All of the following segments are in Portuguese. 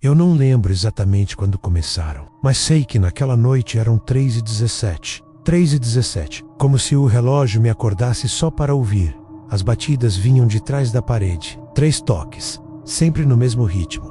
Eu não lembro exatamente quando começaram, mas sei que naquela noite eram 3h17. 3h17, como se o relógio me acordasse só para ouvir. As batidas vinham de trás da parede. 3 toques, sempre no mesmo ritmo.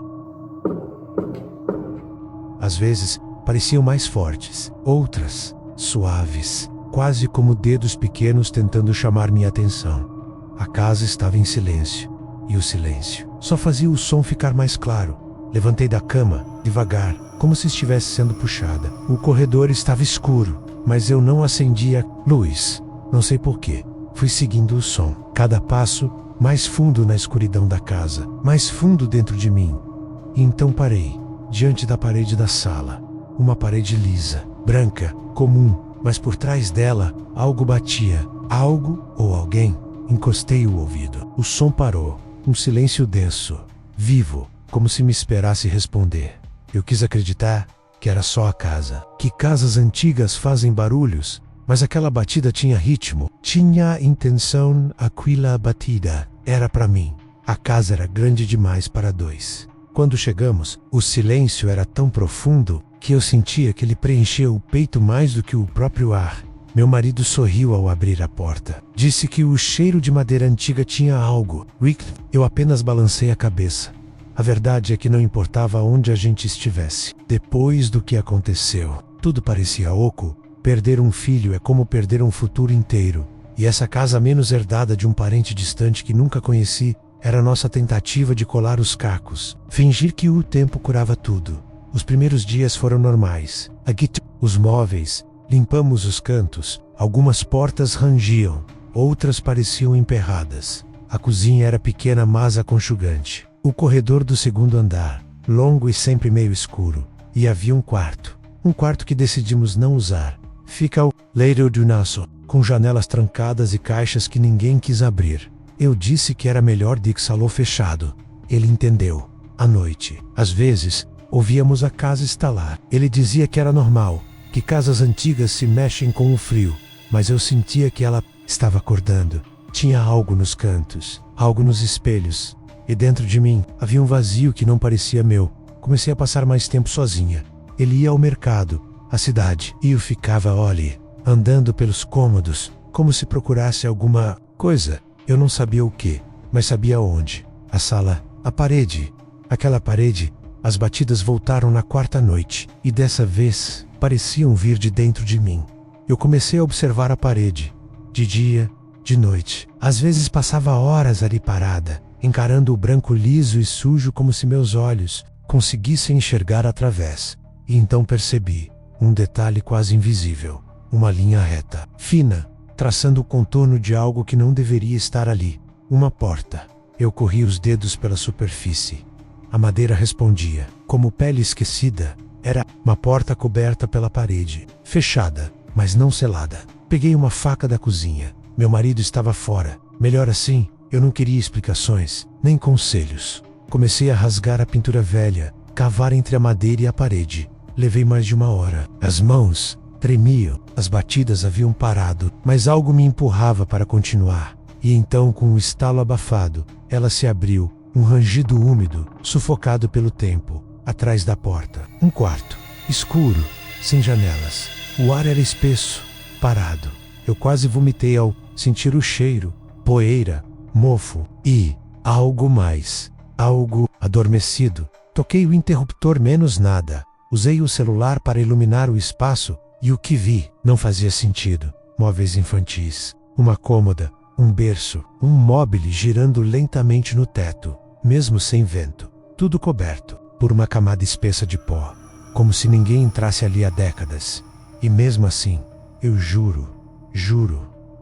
Às vezes, pareciam mais fortes, outras, suaves, quase como dedos pequenos tentando chamar minha atenção. A casa estava em silêncio, e o silêncio só fazia o som ficar mais claro. Levantei da cama, devagar, como se estivesse sendo puxada. O corredor estava escuro, mas eu não acendia luz. Não sei porquê. Fui seguindo o som. Cada passo, mais fundo na escuridão da casa, mais fundo dentro de mim. E então parei, diante da parede da sala. Uma parede lisa, branca, comum, mas por trás dela, algo batia. Algo ou alguém. Encostei o ouvido. O som parou. Um silêncio denso, vivo, como se me esperasse responder. Eu quis acreditar que era só a casa. Que casas antigas fazem barulhos, mas aquela batida tinha ritmo, tinha intenção. Aquela batida era para mim. A casa era grande demais para 2. Quando chegamos, o silêncio era tão profundo que eu sentia que ele preenchia o peito mais do que o próprio ar. Meu marido sorriu ao abrir a porta. Disse que o cheiro de madeira antiga tinha algo. Rick, eu apenas balancei a cabeça. A verdade é que não importava onde a gente estivesse. Depois do que aconteceu, tudo parecia oco. Perder um filho é como perder um futuro inteiro. E essa casa menos herdada de um parente distante que nunca conheci era nossa tentativa de colar os cacos. Fingir que o tempo curava tudo. Os primeiros dias foram normais. Os móveis. Limpamos os cantos. Algumas portas rangiam. Outras pareciam emperradas. A cozinha era pequena, mas aconchegante. O corredor do segundo andar, longo e sempre meio escuro. E havia um quarto. Um quarto que decidimos não usar. Fica ao lado do nosso, com janelas trancadas e caixas que ninguém quis abrir. Eu disse que era melhor de salão fechado. Ele entendeu. À noite, às vezes, ouvíamos a casa estalar. Ele dizia que era normal, que casas antigas se mexem com o frio. Mas eu sentia que ela estava acordando. Tinha algo nos cantos, algo nos espelhos. E dentro de mim, havia um vazio que não parecia meu. Comecei a passar mais tempo sozinha. Ele ia ao mercado, à cidade, e eu ficava, andando pelos cômodos, como se procurasse alguma coisa. Eu não sabia o que, mas sabia onde. A sala, a parede. Aquela parede, as batidas voltaram na 4ª noite, e dessa vez, pareciam vir de dentro de mim. Eu comecei a observar a parede, de dia, de noite. Às vezes passava horas ali parada, encarando o branco liso e sujo como se meus olhos conseguissem enxergar através. E então percebi um detalhe quase invisível. Uma linha reta, fina, traçando o contorno de algo que não deveria estar ali. Uma porta. Eu corri os dedos pela superfície. A madeira respondia, como pele esquecida. Era uma porta coberta pela parede, fechada, mas não selada. Peguei uma faca da cozinha. Meu marido estava fora. Melhor assim, eu não queria explicações, nem conselhos. Comecei a rasgar a pintura velha, cavar entre a madeira e a parede. Levei mais de 1 hora. As mãos tremiam, as batidas haviam parado, mas algo me empurrava para continuar. E então, com um estalo abafado, ela se abriu, um rangido úmido, sufocado pelo tempo, atrás da porta. Um quarto, escuro, sem janelas. O ar era espesso, parado. Eu quase vomitei ao sentir o cheiro, poeira, mofo e algo mais, algo adormecido. Toquei o interruptor menos nada. Usei o celular para iluminar o espaço e o que vi não fazia sentido. Móveis infantis, uma cômoda, um berço, um móbile girando lentamente no teto, mesmo sem vento. Tudo coberto por uma camada espessa de pó, como se ninguém entrasse ali há décadas. E mesmo assim, eu juro,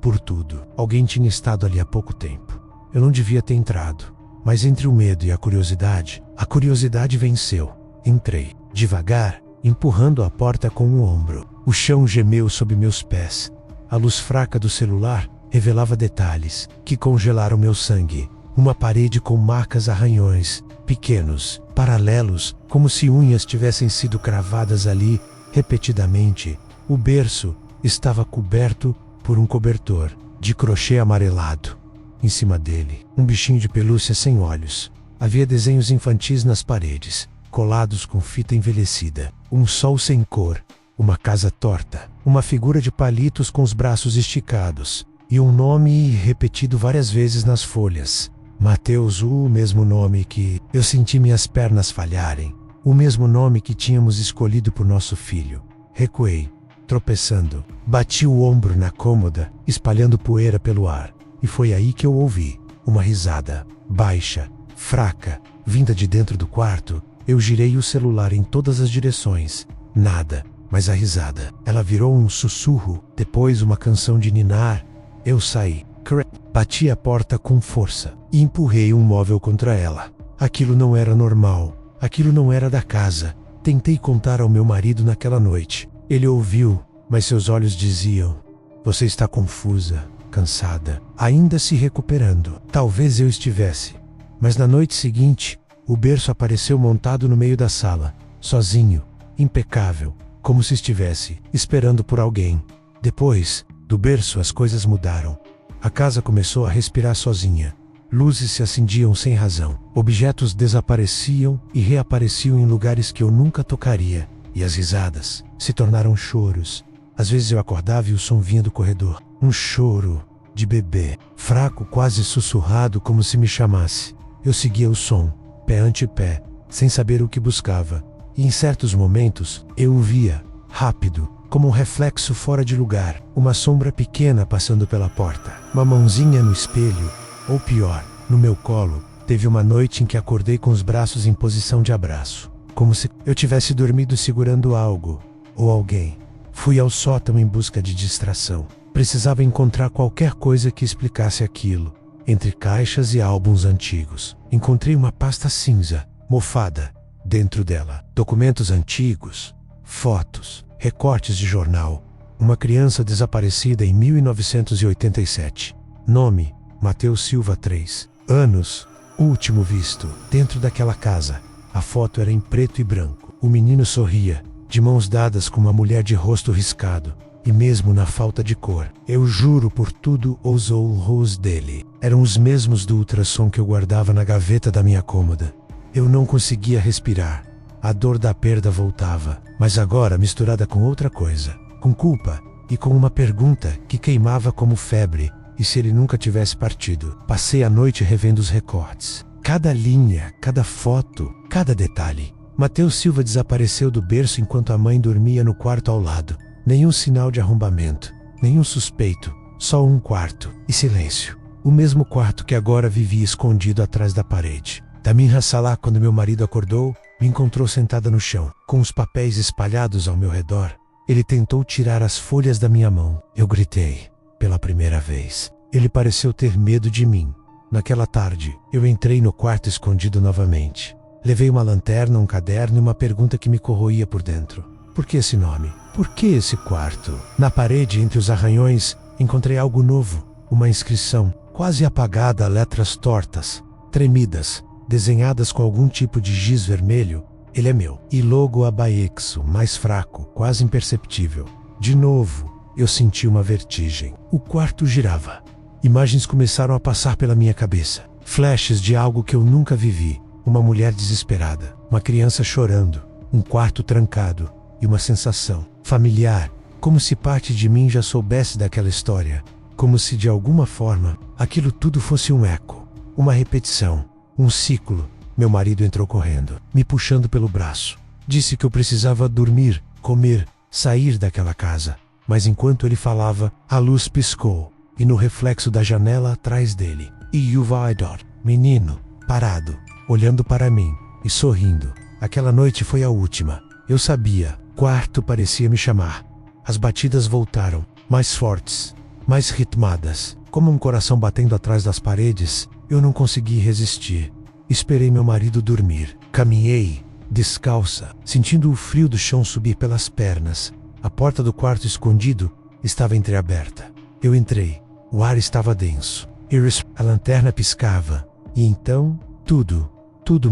por tudo, alguém tinha estado ali há pouco tempo. Eu não devia ter entrado, mas entre o medo e a curiosidade venceu. Entrei, devagar, empurrando a porta com o ombro. O chão gemeu sob meus pés. A luz fraca do celular revelava detalhes que congelaram meu sangue. Uma parede com marcas arranhões, pequenos, paralelos, como se unhas tivessem sido cravadas ali, repetidamente. O berço estava coberto por um cobertor, de crochê amarelado. Em cima dele, um bichinho de pelúcia sem olhos. Havia desenhos infantis nas paredes, colados com fita envelhecida, um sol sem cor, uma casa torta, uma figura de palitos com os braços esticados, e um nome repetido várias vezes nas folhas. Mateus, o mesmo nome que eu senti minhas pernas falharem, o mesmo nome que tínhamos escolhido por nosso filho. Recuei, tropeçando, bati o ombro na cômoda, espalhando poeira pelo ar, e foi aí que eu ouvi uma risada, baixa, fraca, vinda de dentro do quarto. Eu girei o celular em todas as direções, nada, mas a risada. Ela virou um sussurro, depois uma canção de ninar. Eu saí, bati a porta com força e empurrei um móvel contra ela. Aquilo não era normal, aquilo não era da casa. Tentei contar ao meu marido naquela noite. Ele ouviu, mas seus olhos diziam: você está confusa, cansada, ainda se recuperando. Talvez eu estivesse. Mas na noite seguinte, o berço apareceu montado no meio da sala, sozinho, impecável, como se estivesse esperando por alguém. Depois, do berço as coisas mudaram. A casa começou a respirar sozinha. Luzes se acendiam sem razão. Objetos desapareciam e reapareciam em lugares que eu nunca tocaria. E as risadas se tornaram choros. Às vezes eu acordava e o som vinha do corredor. Um choro de bebê, fraco, quase sussurrado, como se me chamasse. Eu seguia o som, pé ante pé, sem saber o que buscava. E em certos momentos, eu o via, rápido, como um reflexo fora de lugar, uma sombra pequena passando pela porta, uma mãozinha no espelho, ou pior, no meu colo. Teve uma noite em que acordei com os braços em posição de abraço, como se eu tivesse dormido segurando algo, ou alguém. Fui ao sótão em busca de distração. Precisava encontrar qualquer coisa que explicasse aquilo. Entre caixas e álbuns antigos, encontrei uma pasta cinza, mofada. Dentro dela, documentos antigos, fotos, recortes de jornal. Uma criança desaparecida em 1987. Nome: Mateus Silva 3. Anos: último visto. Dentro daquela casa, a foto era em preto e branco. O menino sorria, de mãos dadas com uma mulher de rosto riscado. E mesmo na falta de cor, eu juro por tudo, os olhos dele eram os mesmos do ultrassom que eu guardava na gaveta da minha cômoda. Eu não conseguia respirar. A dor da perda voltava, mas agora misturada com outra coisa, com culpa e com uma pergunta que queimava como febre. E se ele nunca tivesse partido? Passei a noite revendo os recortes. Cada linha, cada foto, cada detalhe. Mateus Silva desapareceu do berço enquanto a mãe dormia no quarto ao lado. Nenhum sinal de arrombamento, nenhum suspeito, só um quarto e silêncio. O mesmo quarto que agora vivia escondido atrás da parede. Tamin Salah, quando meu marido acordou, me encontrou sentada no chão, com os papéis espalhados ao meu redor. Ele tentou tirar as folhas da minha mão. Eu gritei, pela primeira vez. Ele pareceu ter medo de mim. Naquela tarde, eu entrei no quarto escondido novamente. Levei uma lanterna, um caderno e uma pergunta que me corroía por dentro. Por que esse nome? Por que esse quarto? Na parede, entre os arranhões, encontrei algo novo. Uma inscrição, quase apagada, letras tortas, tremidas, desenhadas com algum tipo de giz vermelho. Ele é meu. E logo abaixo, mais fraco, quase imperceptível. De novo, eu senti uma vertigem. O quarto girava. Imagens começaram a passar pela minha cabeça. Flashes de algo que eu nunca vivi. Uma mulher desesperada, uma criança chorando, um quarto trancado e uma sensação familiar, como se parte de mim já soubesse daquela história, como se de alguma forma aquilo tudo fosse um eco, uma repetição, um ciclo. Meu marido entrou correndo, me puxando pelo braço. Disse que eu precisava dormir, comer, sair daquela casa. Mas enquanto ele falava, a luz piscou, e no reflexo da janela atrás dele, Yuvaidor, menino, parado, olhando para mim e sorrindo. Aquela noite foi a última. Eu sabia. Quarto parecia me chamar. As batidas voltaram, mais fortes, mais ritmadas, como um coração batendo atrás das paredes. Eu não consegui resistir. Esperei meu marido dormir. Caminhei, descalça, sentindo o frio do chão subir pelas pernas. A porta do quarto escondido estava entreaberta. Eu entrei. O ar estava denso. A lanterna piscava. E então, tudo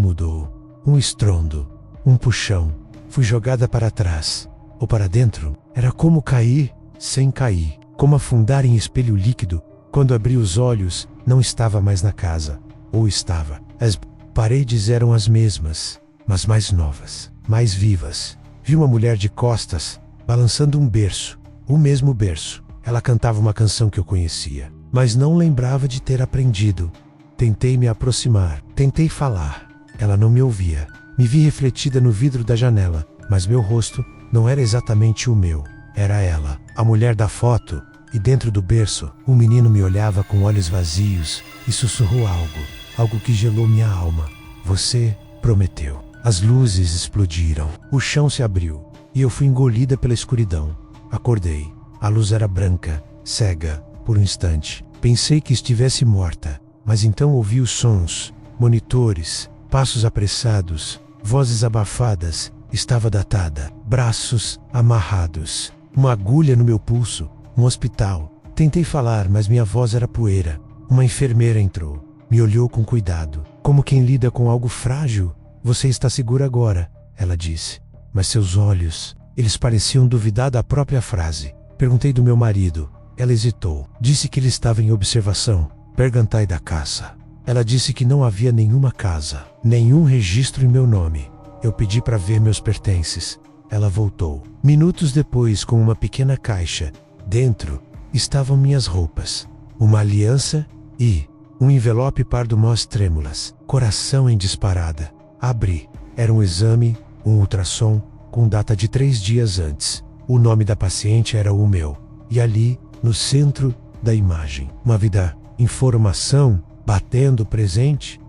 mudou. Um estrondo, um puxão. Fui jogada para trás, ou para dentro. Era como cair, sem cair. Como afundar em espelho líquido. Quando abri os olhos, não estava mais na casa. Ou estava. As paredes eram as mesmas. mas mais novas, mais vivas. Vi uma mulher de costas, balançando um berço, o mesmo berço. Ela cantava uma canção que eu conhecia, mas não lembrava de ter aprendido. Tentei me aproximar, tentei falar. Ela não me ouvia. Me vi refletida no vidro da janela, mas meu rosto não era exatamente o meu. Era ela, a mulher da foto, e dentro do berço, um menino me olhava com olhos vazios e sussurrou algo que gelou minha alma. Você prometeu. As luzes explodiram, o chão se abriu, e eu fui engolida pela escuridão. Acordei. A luz era branca, cega, por um instante. Pensei que estivesse morta, mas então ouvi os sons, monitores, passos apressados, vozes abafadas. Estava datada, braços amarrados, uma agulha no meu pulso, um hospital. Tentei falar, mas minha voz era poeira. Uma enfermeira entrou, me olhou com cuidado, como quem lida com algo frágil. Você está segura agora, ela disse, mas seus olhos, eles pareciam duvidar da própria frase. Perguntei do meu marido. Ela hesitou, disse que ele estava em observação. Perguntai da casa. Ela disse que não havia nenhuma casa, nenhum registro em meu nome. Eu pedi para ver meus pertences. Ela voltou. Minutos depois, com uma pequena caixa. Dentro estavam minhas roupas, uma aliança e um envelope pardo-moss trêmulas, coração em disparada. Abri. Era um exame, um ultrassom, com data de 3 dias antes. O nome da paciente era o meu. E ali, no centro da imagem, uma vida, informação, batendo presente.